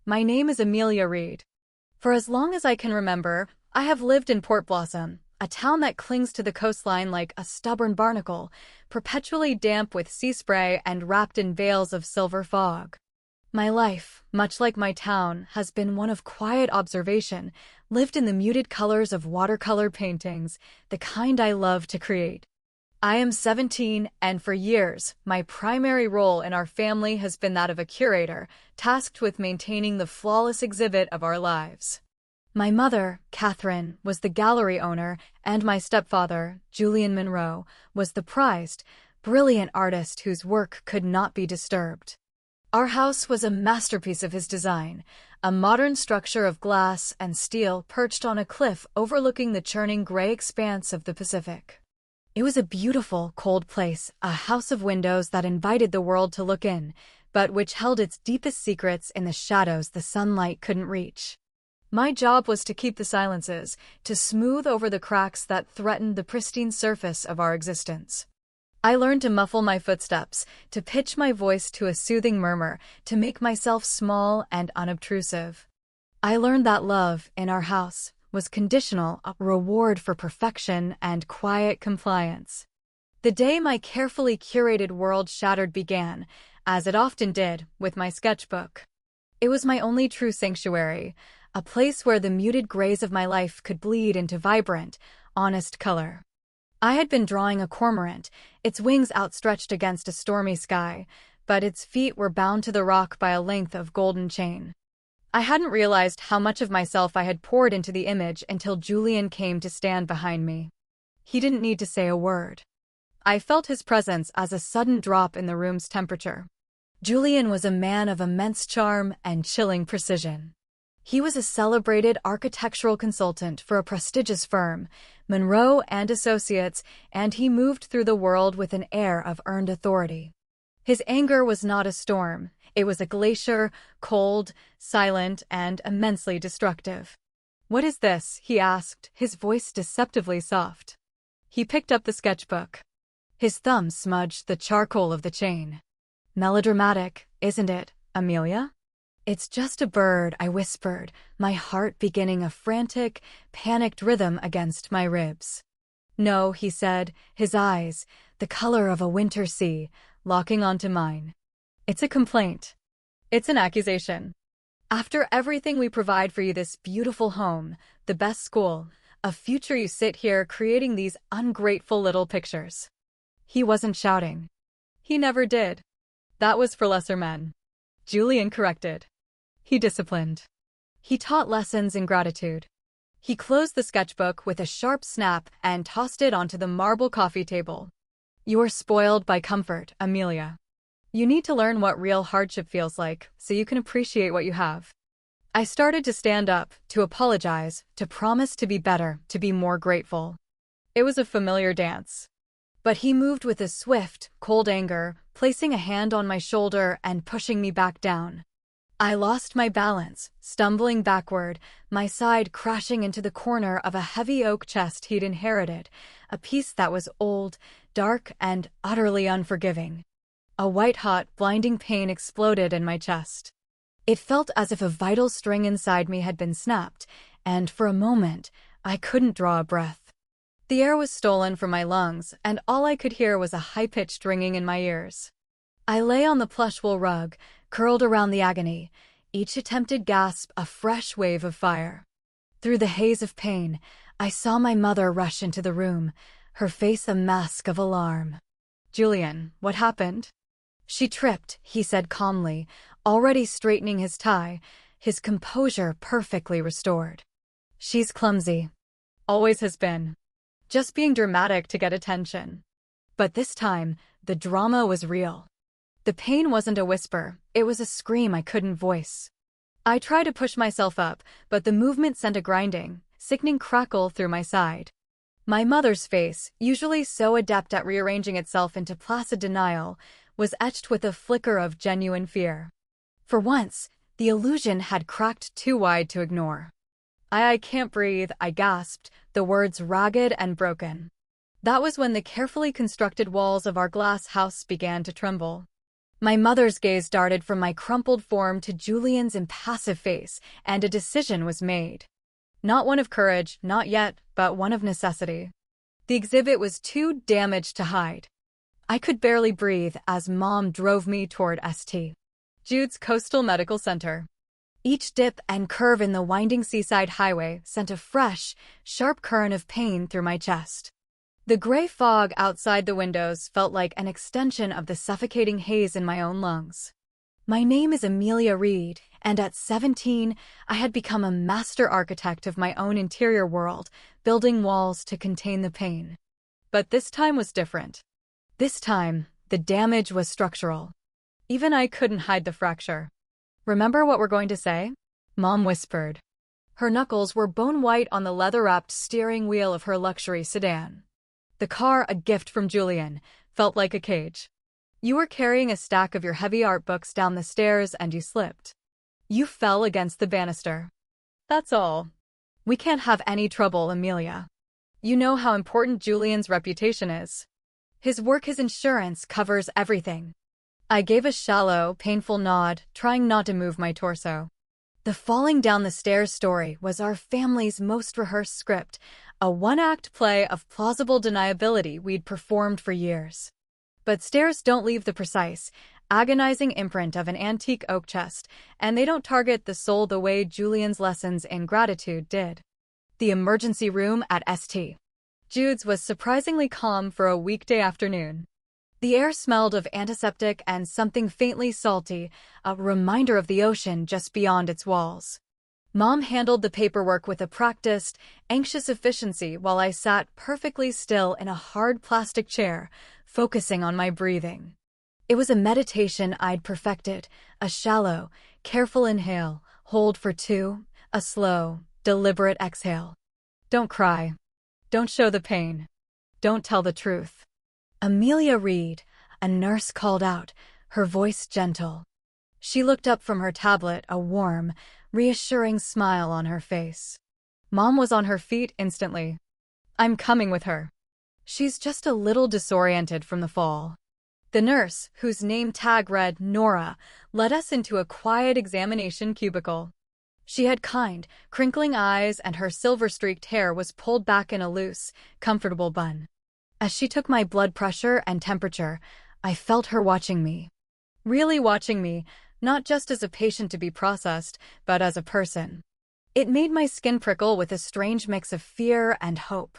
My name is Amelia Reed. For as long as I can remember, I have lived in Port Blossom, a town that clings to the coastline like a stubborn barnacle, perpetually damp with sea spray and wrapped in veils of silver fog. My life, much like my town, has been one of quiet observation, lived in the muted colors of watercolor paintings, the kind I love to create. I am 17, and for years, my primary role in our family has been that of a curator, tasked with maintaining the flawless exhibit of our lives. My mother, Catherine, was the gallery owner, and my stepfather, Julian Monroe, was the prized, brilliant artist whose work could not be disturbed. Our house was a masterpiece of his design, a modern structure of glass and steel perched on a cliff overlooking the churning gray expanse of the Pacific. It was a beautiful, cold place, a house of windows that invited the world to look in, but which held its deepest secrets in the shadows the sunlight couldn't reach. My job was to keep the silences, to smooth over the cracks that threatened the pristine surface of our existence. I learned to muffle my footsteps, to pitch my voice to a soothing murmur, to make myself small and unobtrusive. I learned that love, in our house, was conditional, a reward for perfection and quiet compliance. The day my carefully curated world shattered began, as it often did, with my sketchbook. It was my only true sanctuary, a place where the muted grays of my life could bleed into vibrant, honest color. I had been drawing a cormorant, its wings outstretched against a stormy sky, but its feet were bound to the rock by a length of golden chain. I hadn't realized how much of myself I had poured into the image until Julian came to stand behind me. He didn't need to say a word. I felt his presence as a sudden drop in the room's temperature. Julian was a man of immense charm and chilling precision. He was a celebrated architectural consultant for a prestigious firm, Monroe and Associates, and he moved through the world with an air of earned authority. His anger was not a storm. It was a glacier, cold, silent, and immensely destructive. "What is this?" he asked, his voice deceptively soft. He picked up the sketchbook. His thumb smudged the charcoal of the chain. "Melodramatic, isn't it, Amelia?" "It's just a bird," I whispered, my heart beginning a frantic, panicked rhythm against my ribs. "No," he said, his eyes, the color of a winter sea, locking onto mine. "It's a complaint. It's an accusation. After everything we provide for you, this beautiful home, the best school, a future, you sit here creating these ungrateful little pictures." He wasn't shouting. He never did. That was for lesser men. Julian corrected. He disciplined. He taught lessons in gratitude. He closed the sketchbook with a sharp snap and tossed it onto the marble coffee table. "You're spoiled by comfort, Amelia. You need to learn what real hardship feels like, so you can appreciate what you have." I started to stand up, to apologize, to promise to be better, to be more grateful. It was a familiar dance. But he moved with a swift, cold anger, placing a hand on my shoulder and pushing me back down. I lost my balance, stumbling backward, my side crashing into the corner of a heavy oak chest he'd inherited, a piece that was old, dark, and utterly unforgiving. A white-hot, blinding pain exploded in my chest. It felt as if a vital string inside me had been snapped, and for a moment, I couldn't draw a breath. The air was stolen from my lungs, and all I could hear was a high-pitched ringing in my ears. I lay on the plush wool rug, curled around the agony, each attempted gasp a fresh wave of fire. Through the haze of pain, I saw my mother rush into the room, her face a mask of alarm. "Julian, what happened?" "She tripped," he said calmly, already straightening his tie, his composure perfectly restored. "She's clumsy. Always has been. Just being dramatic to get attention." But this time, the drama was real. The pain wasn't a whisper, it was a scream I couldn't voice. I tried to push myself up, but the movement sent a grinding, sickening crackle through my side. My mother's face, usually so adept at rearranging itself into placid denial, was etched with a flicker of genuine fear. For once, the illusion had cracked too wide to ignore. I can't breathe," I gasped, the words ragged and broken. That was when the carefully constructed walls of our glass house began to tremble. My mother's gaze darted from my crumpled form to Julian's impassive face, and a decision was made. Not one of courage, not yet, but one of necessity. The exhibit was too damaged to hide. I could barely breathe as Mom drove me toward St. Jude's Coastal Medical Center. Each dip and curve in the winding seaside highway sent a fresh, sharp current of pain through my chest. The gray fog outside the windows felt like an extension of the suffocating haze in my own lungs. My name is Amelia Reed, and at 17, I had become a master architect of my own interior world, building walls to contain the pain. But this time was different. This time, the damage was structural. Even I couldn't hide the fracture. "Remember what we're going to say?" Mom whispered. Her knuckles were bone-white on the leather-wrapped steering wheel of her luxury sedan. The car, a gift from Julian, felt like a cage. "You were carrying a stack of your heavy art books down the stairs and you slipped. You fell against the banister. That's all. We can't have any trouble, Amelia. You know how important Julian's reputation is. His work, his insurance, covers everything." I gave a shallow, painful nod, trying not to move my torso. The falling down the stairs story was our family's most rehearsed script, a one-act play of plausible deniability we'd performed for years. But stairs don't leave the precise, agonizing imprint of an antique oak chest, and they don't target the soul the way Julian's lessons in gratitude did. The emergency room at St. Jude's was surprisingly calm for a weekday afternoon. The air smelled of antiseptic and something faintly salty, a reminder of the ocean just beyond its walls. Mom handled the paperwork with a practiced, anxious efficiency while I sat perfectly still in a hard plastic chair, focusing on my breathing. It was a meditation I'd perfected, a shallow, careful inhale, hold for 2, a slow, deliberate exhale. Don't cry. Don't show the pain. Don't tell the truth. "Amelia Reed," a nurse called out, her voice gentle. She looked up from her tablet, a warm, reassuring smile on her face. Mom was on her feet instantly. "I'm coming with her. She's just a little disoriented from the fall." The nurse, whose name tag read Nora, led us into a quiet examination cubicle. She had kind, crinkling eyes, and her silver-streaked hair was pulled back in a loose, comfortable bun. As she took my blood pressure and temperature, I felt her watching me. Really watching me, not just as a patient to be processed, but as a person. It made my skin prickle with a strange mix of fear and hope.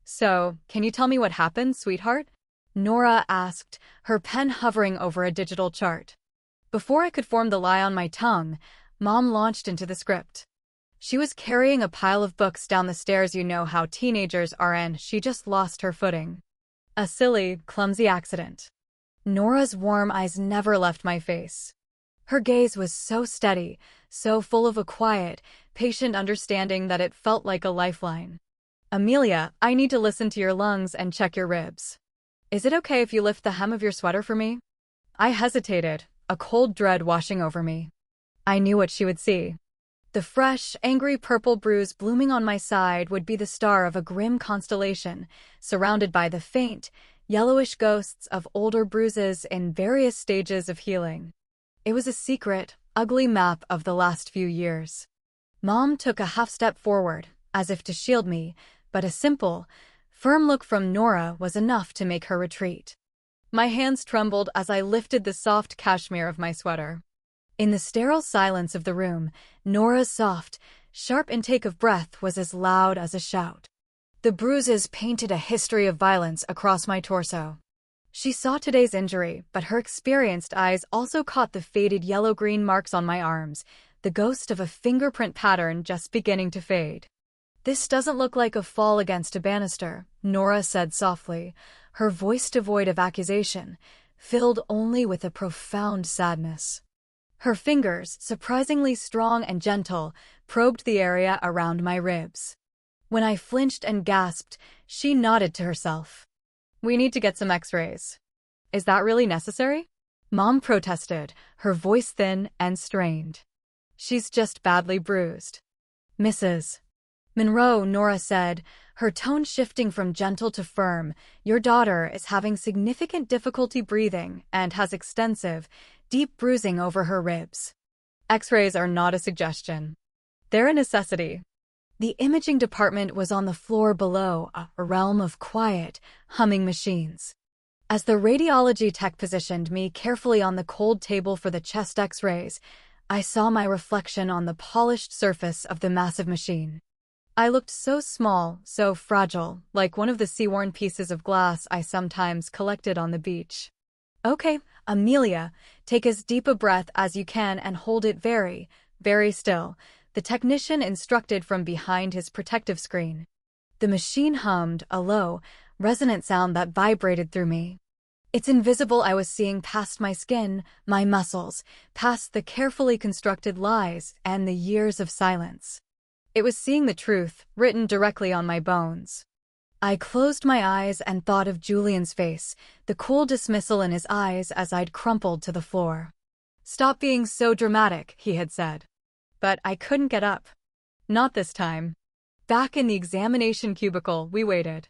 "So, can you tell me what happened, sweetheart?" Nora asked, her pen hovering over a digital chart. Before I could form the lie on my tongue, Mom launched into the script. She was carrying a pile of books down the stairs. You know how teenagers are, and she just lost her footing. A silly, clumsy accident. Nora's warm eyes never left my face. Her gaze was so steady, so full of a quiet, patient understanding that it felt like a lifeline. "Amelia, I need to listen to your lungs and check your ribs. Is it okay if you lift the hem of your sweater for me?" I hesitated, a cold dread washing over me. I knew what she would see. The fresh, angry purple bruise blooming on my side would be the star of a grim constellation, surrounded by the faint, yellowish ghosts of older bruises in various stages of healing. It was a secret, ugly map of the last few years. Mom took a half step forward, as if to shield me, but a simple, firm look from Nora was enough to make her retreat. My hands trembled as I lifted the soft cashmere of my sweater. In the sterile silence of the room, Nora's soft, sharp intake of breath was as loud as a shout. The bruises painted a history of violence across my torso. She saw today's injury, but her experienced eyes also caught the faded yellow-green marks on my arms, the ghost of a fingerprint pattern just beginning to fade. "This doesn't look like a fall against a banister," Nora said softly, her voice devoid of accusation, filled only with a profound sadness. Her fingers, surprisingly strong and gentle, probed the area around my ribs. When I flinched and gasped, she nodded to herself. "We need to get some x-rays." "Is that really necessary?" Mom protested, her voice thin and strained. "She's just badly bruised." "Mrs. Monroe, Nora said, her tone shifting from gentle to firm. Your daughter is having significant difficulty breathing and has extensive, deep bruising over her ribs. X-rays are not a suggestion. They're a necessity. The imaging department was on the floor below, a realm of quiet, humming machines. As the radiology tech positioned me carefully on the cold table for the chest X-rays, I saw my reflection on the polished surface of the massive machine. I looked so small, so fragile, like one of the sea-worn pieces of glass I sometimes collected on the beach. Okay, Amelia, take as deep a breath as you can and hold it very, very still, the technician instructed from behind his protective screen. The machine hummed, a low, resonant sound that vibrated through me. It's invisible. I was seeing past my skin, my muscles, past the carefully constructed lies and the years of silence. It was seeing the truth, written directly on my bones. I closed my eyes and thought of Julian's face, the cool dismissal in his eyes as I'd crumpled to the floor. Stop being so dramatic, he had said. But I couldn't get up. Not this time. Back in the examination cubicle, we waited.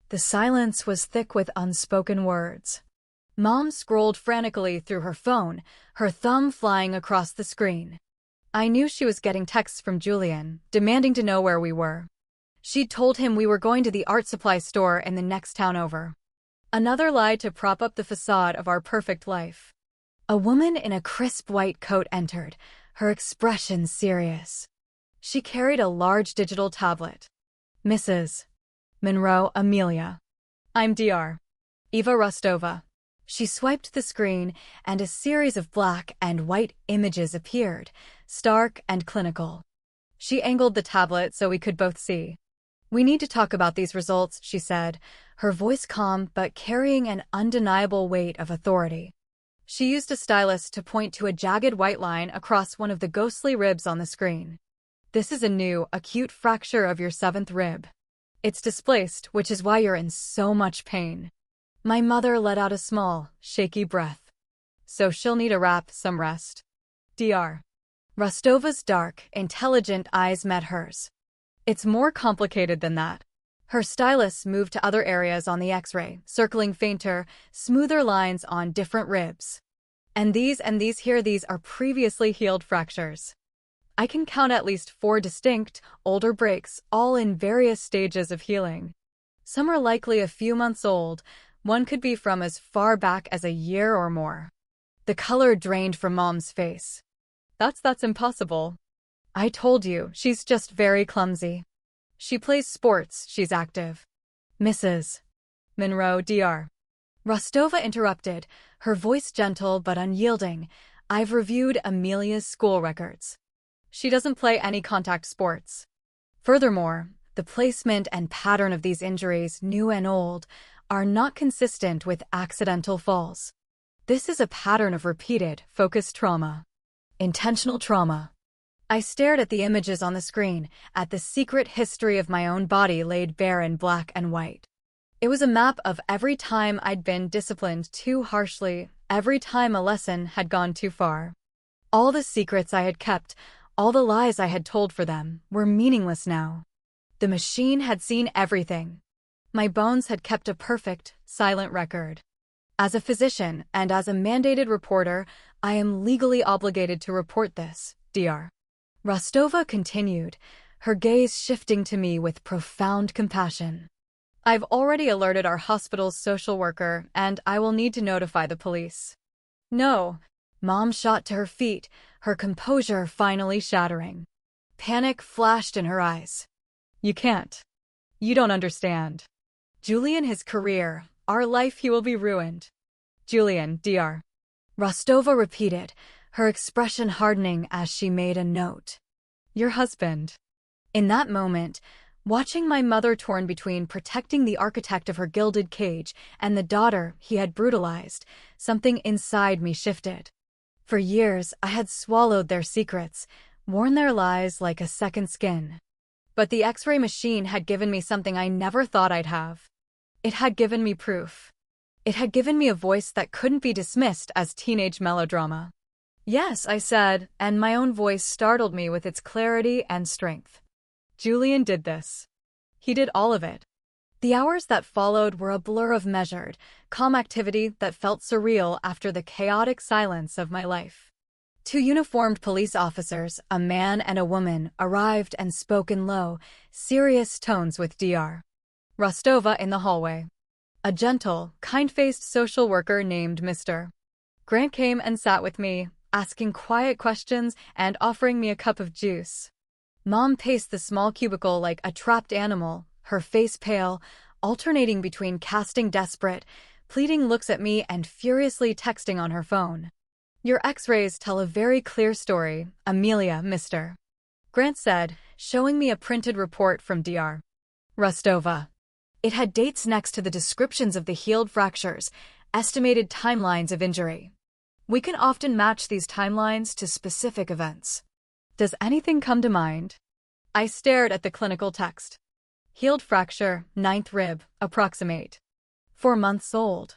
The silence was thick with unspoken words. Mom scrolled frantically through her phone, her thumb flying across the screen. I knew she was getting texts from Julian, demanding to know where we were. She'd told him we were going to the art supply store in the next town over. Another lie to prop up the facade of our perfect life. A woman in a crisp white coat entered, her expression serious. She carried a large digital tablet. Mrs. Monroe Amelia. I'm Dr. Eva Rostova. She swiped the screen, and a series of black and white images appeared, stark and clinical. She angled the tablet so we could both see. We need to talk about these results, she said, her voice calm but carrying an undeniable weight of authority. She used a stylus to point to a jagged white line across one of the ghostly ribs on the screen. This is a new, acute fracture of your 7th rib. It's displaced, which is why you're in so much pain. My mother let out a small, shaky breath. So she'll need a wrap, some rest. Dr. Rostova's dark, intelligent eyes met hers. It's more complicated than that. Her stylus moved to other areas on the X-ray, circling fainter, smoother lines on different ribs. And these here, these are previously healed fractures. I can count at least 4 distinct, older breaks, all in various stages of healing. Some are likely a few months old. One could be from as far back as a year or more. The color drained from Mom's face. That's impossible. I told you, she's just very clumsy. She plays sports, she's active. Mrs. Monroe Dr. Rostova interrupted, her voice gentle but unyielding. I've reviewed Amelia's school records. She doesn't play any contact sports. Furthermore, the placement and pattern of these injuries, new and old, are not consistent with accidental falls. This is a pattern of repeated, focused trauma. Intentional trauma. I stared at the images on the screen, at the secret history of my own body laid bare in black and white. It was a map of every time I'd been disciplined too harshly, every time a lesson had gone too far. All the secrets I had kept, all the lies I had told for them, were meaningless now. The machine had seen everything. My bones had kept a perfect, silent record. As a physician and as a mandated reporter, I am legally obligated to report this, Dr. Rostova continued, her gaze shifting to me with profound compassion. I've already alerted our hospital's social worker, and I will need to notify the police. No. Mom shot to her feet, her composure finally shattering. Panic flashed in her eyes. You can't. You don't understand. Julian, his career, our life, he will be ruined. Julian, Dr. Rostova repeated, her expression hardening as she made a note. Your husband. In that moment, watching my mother torn between protecting the architect of her gilded cage and the daughter he had brutalized, something inside me shifted. For years, I had swallowed their secrets, worn their lies like a second skin. But the X-ray machine had given me something I never thought I'd have. It had given me proof. It had given me a voice that couldn't be dismissed as teenage melodrama. Yes, I said, and my own voice startled me with its clarity and strength. Julian did this. He did all of it. The hours that followed were a blur of measured, calm activity that felt surreal after the chaotic silence of my life. Two uniformed police officers, a man and a woman, arrived and spoke in low, serious tones with Dr. Rostova in the hallway. A gentle, kind-faced social worker named Mr. Grant came and sat with me, asking quiet questions and offering me a cup of juice. Mom paced the small cubicle like a trapped animal, her face pale, alternating between casting desperate, pleading looks at me and furiously texting on her phone. Your x-rays tell a very clear story, Amelia, Mr. Grant said, showing me a printed report from Dr. Rostova. It had dates next to the descriptions of the healed fractures, estimated timelines of injury. We can often match these timelines to specific events. Does anything come to mind? I stared at the clinical text. Healed fracture, 9th rib, approximate. 4 months old.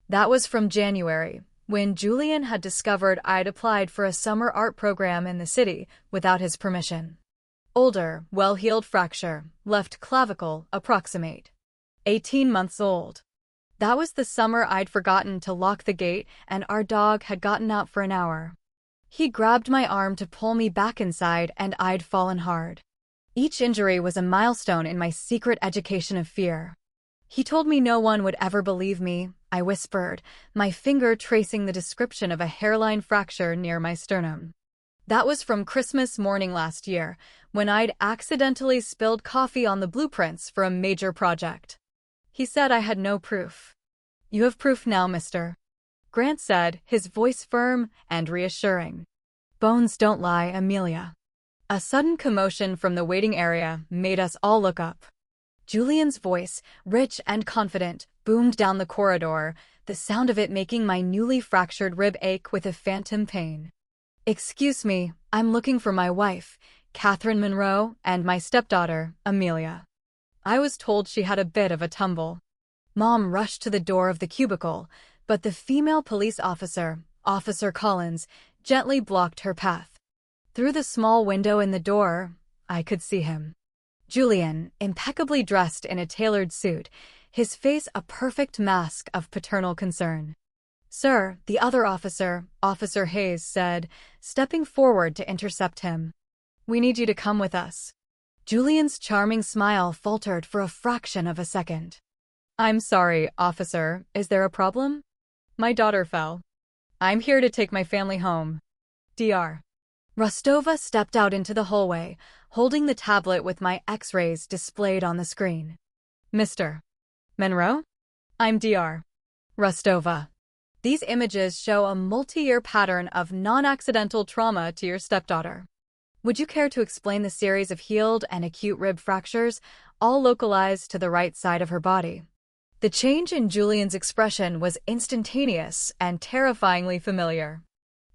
That was from January, when Julian had discovered I'd applied for a summer art program in the city without his permission. Older, well-healed fracture, left clavicle, approximate. 18 months old. That was the summer I'd forgotten to lock the gate and our dog had gotten out for an hour. He grabbed my arm to pull me back inside and I'd fallen hard. Each injury was a milestone in my secret education of fear. He told me no one would ever believe me, I whispered, my finger tracing the description of a hairline fracture near my sternum. That was from Christmas morning last year, when I'd accidentally spilled coffee on the blueprints for a major project. He said I had no proof. You have proof now, Mr. Grant said, his voice firm and reassuring. Bones don't lie, Amelia. A sudden commotion from the waiting area made us all look up. Julian's voice, rich and confident, boomed down the corridor, the sound of it making my newly fractured rib ache with a phantom pain. Excuse me, I'm looking for my wife, Catherine Monroe, and my stepdaughter, Amelia. I was told she had a bit of a tumble. Mom rushed to the door of the cubicle, but the female police officer, Officer Collins, gently blocked her path. Through the small window in the door, I could see him. Julian, impeccably dressed in a tailored suit, his face a perfect mask of paternal concern. Sir, the other officer, Officer Hayes said, stepping forward to intercept him. We need you to come with us. Julian's charming smile faltered for a fraction of a second. I'm sorry, officer, is there a problem? My daughter fell. I'm here to take my family home. Dr. Rostova stepped out into the hallway, holding the tablet with my x-rays displayed on the screen. Mr. Monroe? I'm Dr. Rostova. These images show a multi-year pattern of non-accidental trauma to your stepdaughter. Would you care to explain the series of healed and acute rib fractures, all localized to the right side of her body? The change in Julian's expression was instantaneous and terrifyingly familiar.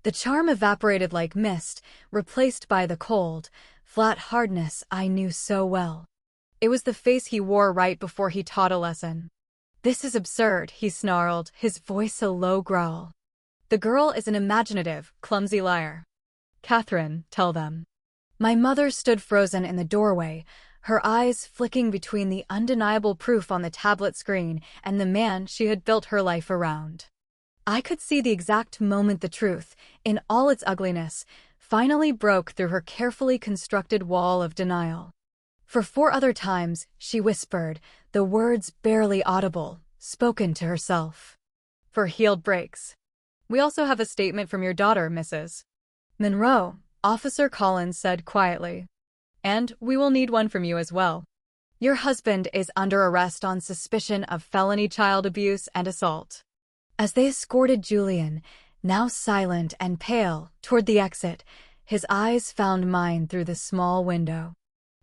The charm evaporated like mist, replaced by the cold, flat hardness I knew so well. It was the face he wore right before he taught a lesson. This is absurd, he snarled, his voice a low growl. The girl is an imaginative, clumsy liar. Catherine, tell them. My mother stood frozen in the doorway, her eyes flicking between the undeniable proof on the tablet screen and the man she had built her life around. I could see the exact moment the truth, in all its ugliness, finally broke through her carefully constructed wall of denial. For 4 other times, she whispered, the words barely audible, spoken to herself. For healed breaks. We also have a statement from your daughter, Mrs. Monroe, Officer Collins said quietly. And we will need one from you as well. Your husband is under arrest on suspicion of felony child abuse and assault. As they escorted Julian, now silent and pale, toward the exit, his eyes found mine through the small window.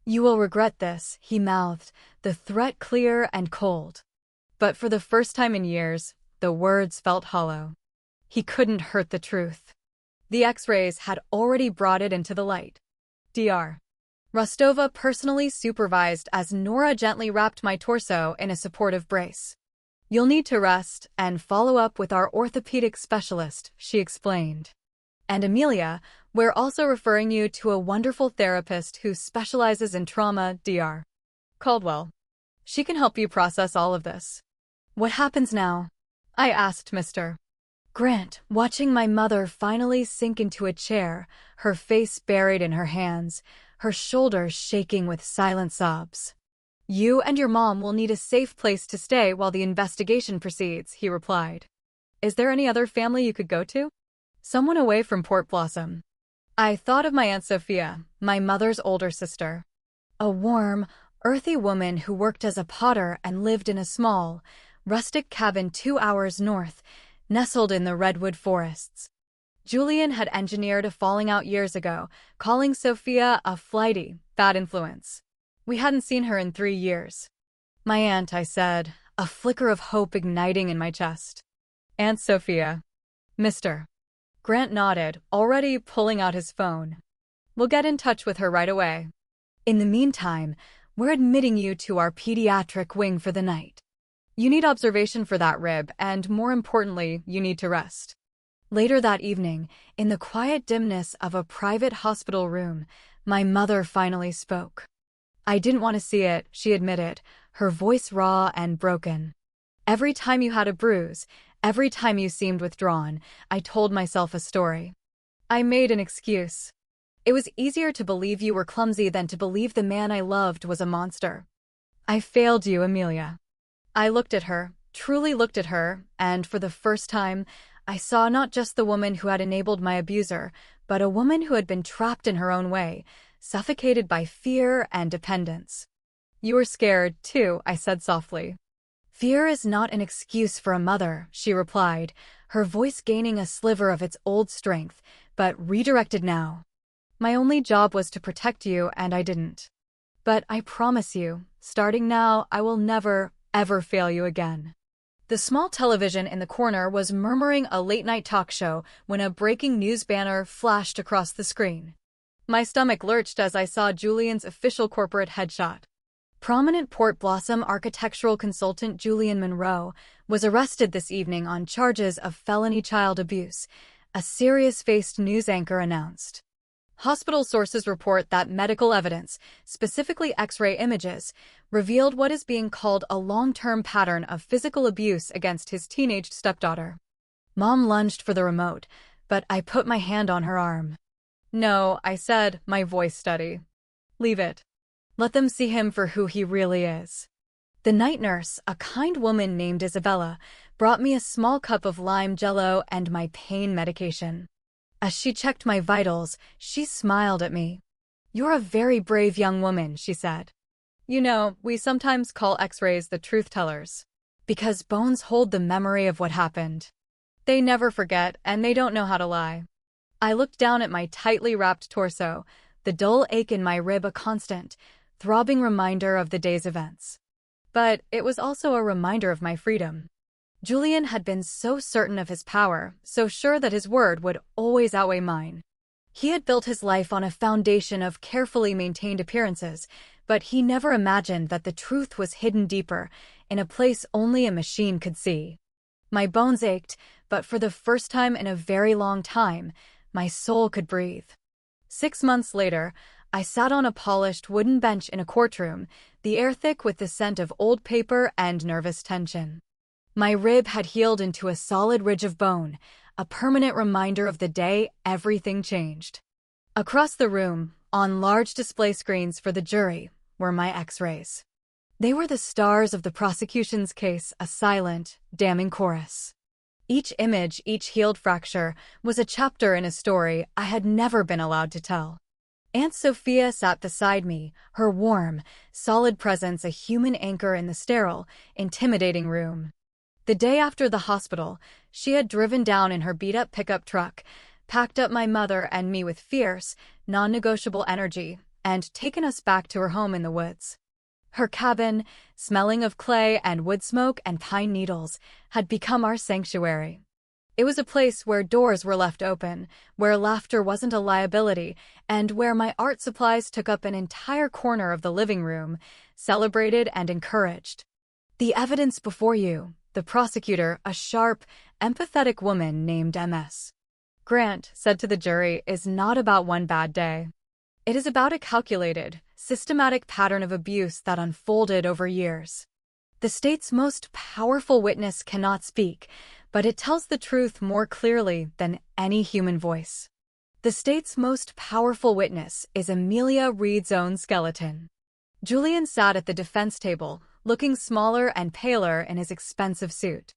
You will regret this, he mouthed, the threat clear and cold. But for the first time in years, the words felt hollow. He couldn't hurt the truth. The x-rays had already brought it into the light. Dr. Rostova personally supervised as Nora gently wrapped my torso in a supportive brace. You'll need to rest and follow up with our orthopedic specialist, she explained. And Amelia, We're also referring you to a wonderful therapist who specializes in trauma, Dr. Caldwell. She can help you process all of this. What happens now? I asked Mr. Grant, watching my mother finally sink into a chair, her face buried in her hands, her shoulders shaking with silent sobs. You and your mom will need a safe place to stay while the investigation proceeds, he replied. Is there any other family you could go to? Someone away from Port Blossom. I thought of my Aunt Sophia, my mother's older sister. A warm, earthy woman who worked as a potter and lived in a small, rustic cabin 2 hours north, nestled in the redwood forests. Julian had engineered a falling out years ago, calling Sophia a flighty, bad influence. We hadn't seen her in 3 years. My aunt, I said, a flicker of hope igniting in my chest. Aunt Sophia. Mr. Grant nodded, already pulling out his phone. We'll get in touch with her right away. In the meantime, we're admitting you to our pediatric wing for the night. You need observation for that rib, and more importantly, you need to rest. Later that evening, in the quiet dimness of a private hospital room, my mother finally spoke. I didn't want to see it, she admitted, her voice raw and broken. Every time you had a bruise, every time you seemed withdrawn, I told myself a story. I made an excuse. It was easier to believe you were clumsy than to believe the man I loved was a monster. I failed you, Amelia. I looked at her, truly looked at her, and for the first time, I saw not just the woman who had enabled my abuser, but a woman who had been trapped in her own way, suffocated by fear and dependence. You were scared, too, I said softly. Fear is not an excuse for a mother, she replied, her voice gaining a sliver of its old strength, but redirected now. My only job was to protect you, and I didn't. But I promise you, starting now, I will never, ever fail you again. The small television in the corner was murmuring a late-night talk show when a breaking news banner flashed across the screen. My stomach lurched as I saw Julian's official corporate headshot. Prominent Port Blossom architectural consultant Julian Monroe was arrested this evening on charges of felony child abuse, a serious-faced news anchor announced. Hospital sources report that medical evidence, specifically X-ray images, revealed what is being called a long-term pattern of physical abuse against his teenaged stepdaughter. Mom lunged for the remote, but I put my hand on her arm. No, I said, my voice steady. Leave it. Let them see him for who he really is. The night nurse, a kind woman named Isabella, brought me a small cup of lime jello and my pain medication. As she checked my vitals, she smiled at me. You're a very brave young woman, she said. You know, we sometimes call X-rays the truth tellers. Because bones hold the memory of what happened. They never forget, and they don't know how to lie. I looked down at my tightly wrapped torso, the dull ache in my rib a constant, throbbing reminder of the day's events. But it was also a reminder of my freedom. Julian had been so certain of his power, so sure that his word would always outweigh mine. He had built his life on a foundation of carefully maintained appearances, but he never imagined that the truth was hidden deeper, in a place only a machine could see. My bones ached, but for the first time in a very long time, my soul could breathe. 6 months later, I sat on a polished wooden bench in a courtroom, the air thick with the scent of old paper and nervous tension. My rib had healed into a solid ridge of bone, a permanent reminder of the day everything changed. Across the room, on large display screens for the jury, were my X-rays. They were the stars of the prosecution's case, a silent, damning chorus. Each image, each healed fracture, was a chapter in a story I had never been allowed to tell. Aunt Sophia sat beside me, her warm, solid presence a human anchor in the sterile, intimidating room. The day after the hospital, she had driven down in her beat-up pickup truck, packed up my mother and me with fierce, non-negotiable energy, and taken us back to her home in the woods. Her cabin, smelling of clay and wood smoke and pine needles, had become our sanctuary. It was a place where doors were left open, where laughter wasn't a liability, and where my art supplies took up an entire corner of the living room, celebrated and encouraged. The evidence before you, the prosecutor, a sharp, empathetic woman named MS. Grant said to the jury, is not about one bad day. It is about a calculated, systematic pattern of abuse that unfolded over years. The state's most powerful witness cannot speak, but it tells the truth more clearly than any human voice. The state's most powerful witness is Amelia Reed's own skeleton. Julian sat at the defense table, looking smaller and paler in his expensive suit.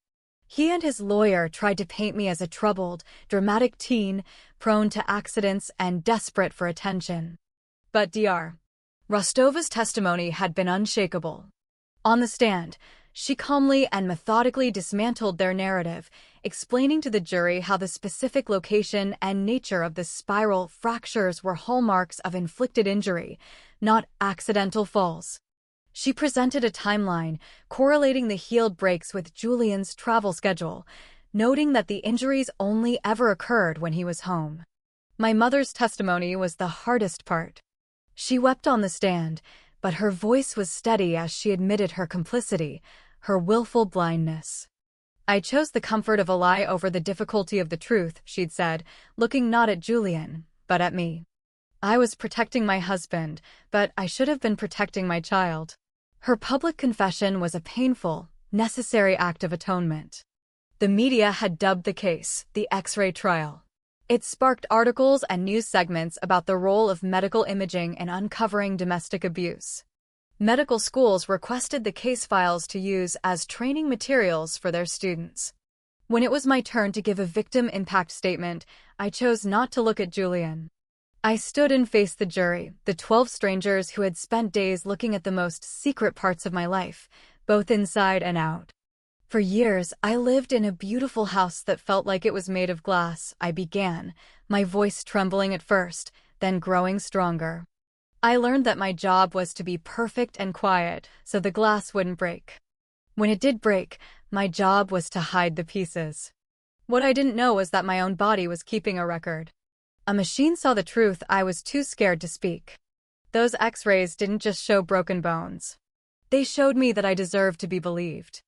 He and his lawyer tried to paint me as a troubled, dramatic teen, prone to accidents and desperate for attention. But Dr. Rostova's testimony had been unshakable. On the stand, she calmly and methodically dismantled their narrative, explaining to the jury how the specific location and nature of the spiral fractures were hallmarks of inflicted injury, not accidental falls. She presented a timeline, correlating the healed breaks with Julian's travel schedule, noting that the injuries only ever occurred when he was home. My mother's testimony was the hardest part. She wept on the stand, but her voice was steady as she admitted her complicity, her willful blindness. I chose the comfort of a lie over the difficulty of the truth, she'd said, looking not at Julian, but at me. I was protecting my husband, but I should have been protecting my child. Her public confession was a painful, necessary act of atonement. The media had dubbed the case the X-ray trial. It sparked articles and news segments about the role of medical imaging in uncovering domestic abuse. Medical schools requested the case files to use as training materials for their students. When it was my turn to give a victim impact statement, I chose not to look at Julian. I stood and faced the jury, the 12 strangers who had spent days looking at the most secret parts of my life, both inside and out. For years, I lived in a beautiful house that felt like it was made of glass. I began, my voice trembling at first, then growing stronger. I learned that my job was to be perfect and quiet, so the glass wouldn't break. When it did break, my job was to hide the pieces. What I didn't know was that my own body was keeping a record. A machine saw the truth. I was too scared to speak. Those X-rays didn't just show broken bones. They showed me that I deserved to be believed.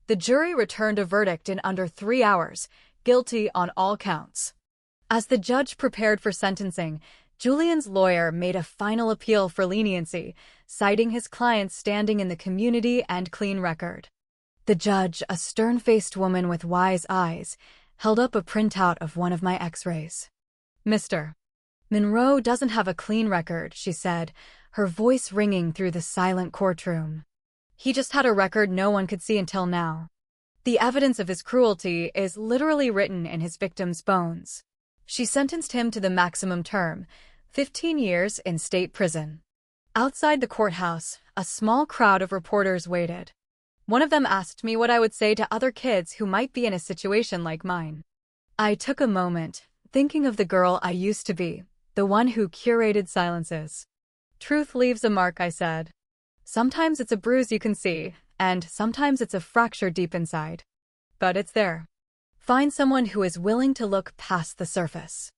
The jury returned a verdict in under 3 hours, guilty on all counts. As the judge prepared for sentencing, Julian's lawyer made a final appeal for leniency, citing his client's standing in the community and clean record. The judge, a stern-faced woman with wise eyes, held up a printout of one of my X-rays. Mr. Monroe doesn't have a clean record, she said, her voice ringing through the silent courtroom. He just had a record no one could see until now. The evidence of his cruelty is literally written in his victim's bones. She sentenced him to the maximum term, 15 years in state prison. Outside the courthouse, a small crowd of reporters waited. One of them asked me what I would say to other kids who might be in a situation like mine. I took a moment, thinking of the girl I used to be, the one who curated silences. Truth leaves a mark, I said. Sometimes it's a bruise you can see, and sometimes it's a fracture deep inside. But it's there. Find someone who is willing to look past the surface.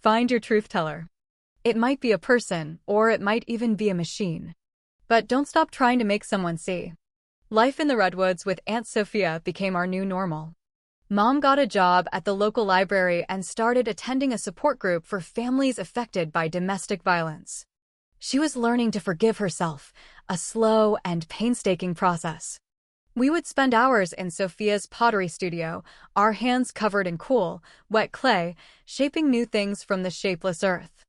Find your truth teller. It might be a person, or it might even be a machine. But don't stop trying to make someone see. Life in the Redwoods with Aunt Sophia became our new normal. Mom got a job at the local library and started attending a support group for families affected by domestic violence. She was learning to forgive herself, a slow and painstaking process. We would spend hours in Sophia's pottery studio, our hands covered in cool, wet clay, shaping new things from the shapeless earth.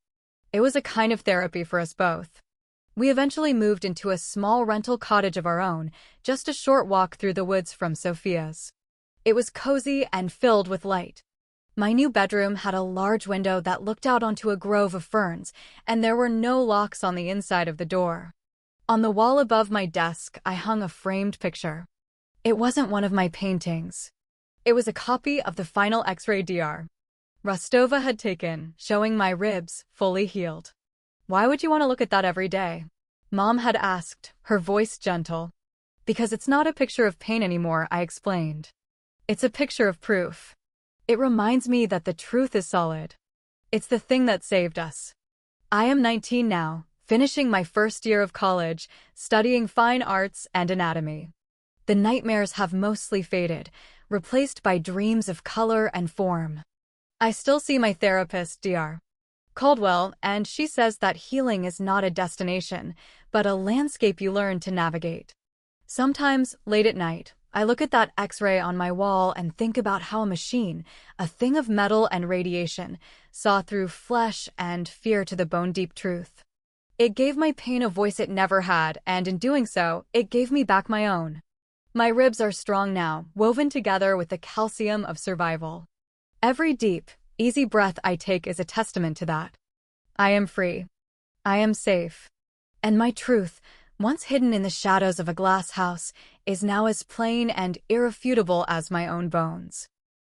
It was a kind of therapy for us both. We eventually moved into a small rental cottage of our own, just a short walk through the woods from Sophia's. It was cozy and filled with light. My new bedroom had a large window that looked out onto a grove of ferns, and there were no locks on the inside of the door. On the wall above my desk, I hung a framed picture. It wasn't one of my paintings. It was a copy of the final X-ray Dr. Rostova had taken, showing my ribs fully healed. Why would you want to look at that every day? Mom had asked, her voice gentle. Because it's not a picture of pain anymore, I explained. It's a picture of proof. It reminds me that the truth is solid. It's the thing that saved us. I am 19 now, finishing my first year of college, studying fine arts and anatomy. The nightmares have mostly faded, replaced by dreams of color and form. I still see my therapist, Dr. Caldwell, and she says that healing is not a destination, but a landscape you learn to navigate. Sometimes, late at night, I look at that X-ray on my wall and think about how a machine, a thing of metal and radiation, saw through flesh and fear to the bone-deep truth. It gave my pain a voice it never had, and in doing so, it gave me back my own. My ribs are strong now, woven together with the calcium of survival. Every deep, easy breath I take is a testament to that. I am free. I am safe. And my truth, once hidden in the shadows of a glass house, is now as plain and irrefutable as my own bones.